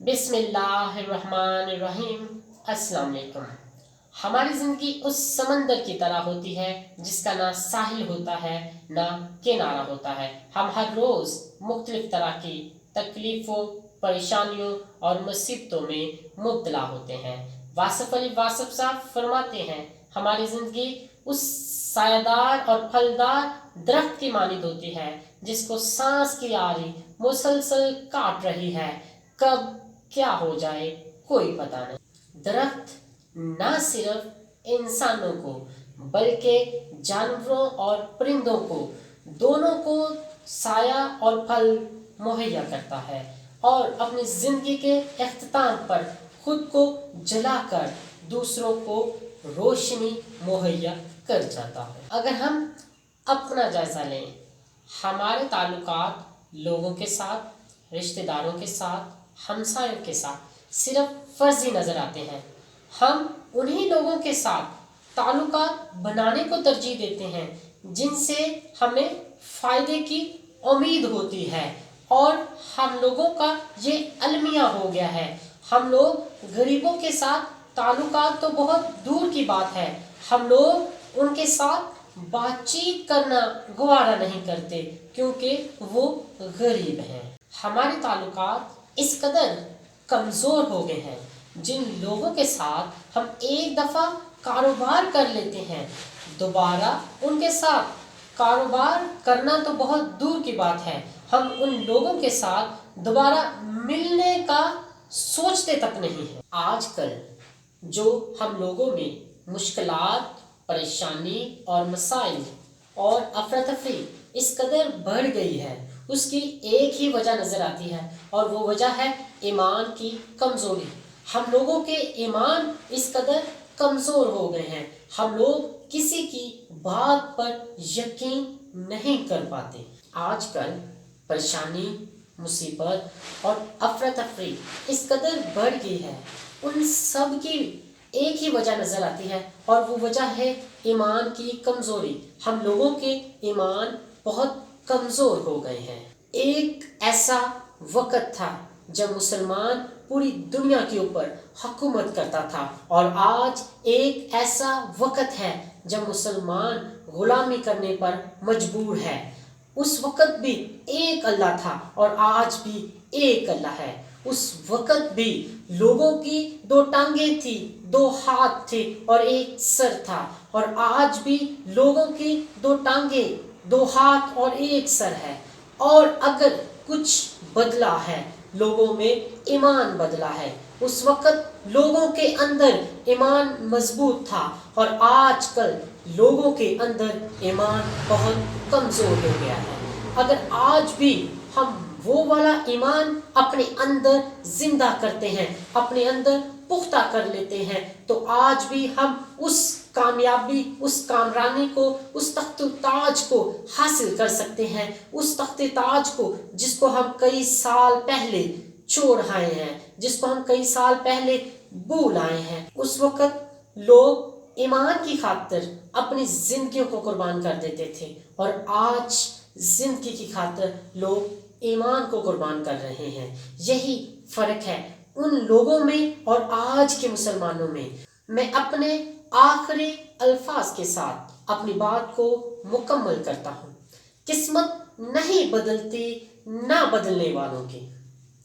बिस्मिल्लाहिर्रहमानिर्रहीम। अस्सलाम वालेकुम। हमारी ज़िंदगी उस समंदर की तरह होती है जिसका ना साहिल होता है ना किनारा होता है। हम हर रोज़ मुख्तलिफ तरह की तकलीफ़ों, परेशानियों और मुसीबतों में मुब्तला होते हैं। वासिफ़ अली वासिफ़ साहब फरमाते हैं, हमारी ज़िंदगी उस सायादार और फलदार दरख्त की मानिंद होती है जिसको सांस की आरी मुसलसल काट रही है। कब क्या हो जाए कोई पता नहीं। दरख्त न सिर्फ इंसानों को बल्कि जानवरों और परिंदों को दोनों को साया और फल मुहैया करता है और अपनी ज़िंदगी के इख्तिताम पर खुद को जलाकर दूसरों को रोशनी मुहैया कर जाता है। अगर हम अपना जायज़ा लें, हमारे ताल्लुकात लोगों के साथ, रिश्तेदारों के साथ, हमसायों के साथ सिर्फ फर्जी नज़र आते हैं। हम उन्हीं लोगों के साथ ताल्लुकात बनाने को तरजीह देते हैं जिनसे हमें फ़ायदे की उम्मीद होती है, और हम लोगों का ये अलमिया हो गया है। हम लोग गरीबों के साथ ताल्लुकात तो बहुत दूर की बात है, हम लोग उनके साथ बातचीत करना गवारा नहीं करते क्योंकि वो गरीब हैं। हमारे ताल्लुकात इस कदर कमज़ोर हो गए हैं, जिन लोगों के साथ हम एक दफ़ा कारोबार कर लेते हैं, दोबारा उनके साथ कारोबार करना तो बहुत दूर की बात है, हम उन लोगों के साथ दोबारा मिलने का सोचते तक नहीं हैं। आजकल जो हम लोगों में मुश्किलात, परेशानी और मसाइल और अफरा तफरी इस कदर बढ़ गई है, उसकी एक ही वजह नज़र आती है और वो वजह है ईमान की कमज़ोरी। हम लोगों के ईमान इस कदर कमज़ोर हो गए हैं, हम लोग किसी की बात पर यकीन नहीं कर पाते। आजकल परेशानी, मुसीबत और अफरा तफरी इस कदर बढ़ गई है, उन सब की एक ही वजह नज़र आती है और वो वजह है ईमान की कमज़ोरी। हम लोगों के ईमान बहुत कमज़ोर हो गए हैं। एक ऐसा वक़्त था जब मुसलमान पूरी दुनिया के ऊपर हुकूमत करता था, और आज एक ऐसा वक़्त है जब मुसलमान ग़ुलामी करने पर मजबूर है। उस वक़्त भी एक अल्लाह था और आज भी एक अल्लाह है। उस वक़्त भी लोगों की दो टांगें थी, दो हाथ थे और एक सर था, और आज भी लोगों की दो टांगें, दो हाथ और एक सर है। और अगर कुछ बदला है, लोगों में ईमान बदला है। उस वक़्त लोगों के अंदर ईमान मजबूत था और आजकल लोगों के अंदर ईमान बहुत कमज़ोर हो गया है। अगर आज भी हम वो वाला ईमान अपने अंदर जिंदा करते हैं, अपने अंदर पुख्ता कर लेते हैं, तो आज भी हम उस कामयाबी, उस कामरानी को, उस तख्त ताज को हासिल कर सकते हैं। उस तख्त ताज को जिसको हम कई साल पहले छोड़ आए हैं, जिसको हम कई साल पहले भूल आए हैं। उस वक़्त लोग ईमान की खातिर अपनी ज़िंदगियों को कुर्बान कर देते थे, और आज ज़िंदगी की खातिर लोग ईमान को कुर्बान कर रहे हैं। यही फ़र्क है उन लोगों में और आज के मुसलमानों में। मैं अपने आखिरी अल्फाज के साथ अपनी बात को मुकम्मल करता हूँ। किस्मत नहीं बदलती ना बदलने वालों की,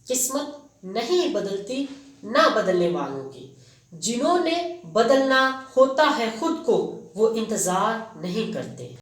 किस्मत नहीं बदलती ना बदलने वालों की। जिन्होंने बदलना होता है खुद को, वो इंतज़ार नहीं करते।